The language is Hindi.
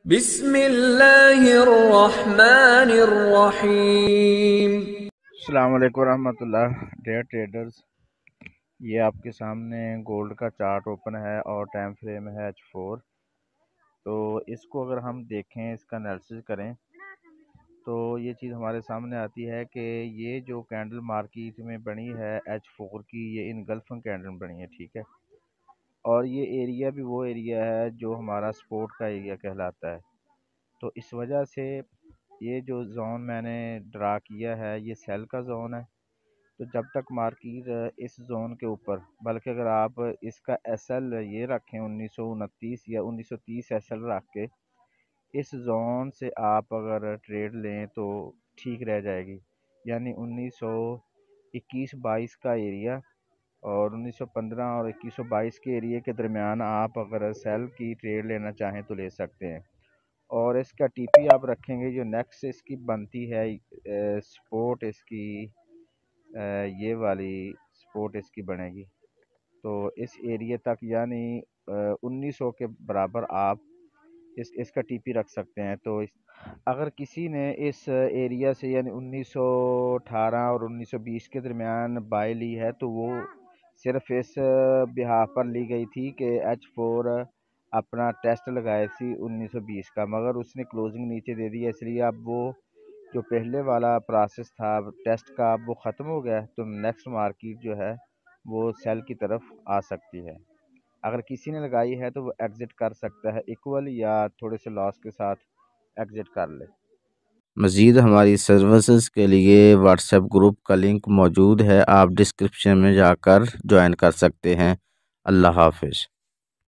बिस्मिल्लाहिर्रहमानिर्रहीम। अस्सलाम वालेकुम रहमतुल्लाह। डेयर ट्रेडर्स, ये आपके सामने गोल्ड का चार्ट ओपन है और टाइम फ्रेम है H4। तो इसको अगर हम देखें, इसका एनालिसिस करें तो ये चीज़ हमारे सामने आती है कि ये जो कैंडल मार्केट में बनी है H4 की, ये इनगल्फिंग कैंडल बनी है, ठीक है। और ये एरिया भी वो एरिया है जो हमारा सपोर्ट का एरिया कहलाता है। तो इस वजह से ये जो जोन मैंने ड्रा किया है, ये सेल का जोन है। तो जब तक मार्केट इस जोन के ऊपर, बल्कि अगर आप इसका एसएल ये रखें 1929 या 1930 एसएल रख के इस जोन से आप अगर ट्रेड लें तो ठीक रह जाएगी। यानी 1921-22 का एरिया और 1915 और 2122 के एरिया के दरमियान आप अगर सेल की ट्रेड लेना चाहें तो ले सकते हैं। और इसका टीपी आप रखेंगे, जो नेक्स्ट इसकी बनती है सपोर्ट इसकी, ये वाली सपोर्ट इसकी बनेगी। तो इस एरिया तक यानी 1900 के बराबर आप इसका टीपी रख सकते हैं। तो अगर किसी ने इस एरिया से यानी 1918 और 1920 के दरमियान बाय ली है तो वो सिर्फ इस बिहाफ पर ली गई थी कि H4 अपना टेस्ट लगाए थी 1920 का, मगर उसने क्लोजिंग नीचे दे दी है, इसलिए अब वो जो पहले वाला प्रोसेस था टेस्ट का वो ख़त्म हो गया। तो नेक्स्ट मार्केट जो है वो सेल की तरफ आ सकती है। अगर किसी ने लगाई है तो वो एग्ज़िट कर सकता है इक्वल या थोड़े से लॉस के साथ एग्ज़िट कर ले। मज़ीद हमारी सर्विसेज के लिए व्हाट्सएप ग्रुप का लिंक मौजूद है, आप डिस्क्रिप्शन में जाकर ज्वाइन कर सकते हैं। अल्लाह हाफिज़।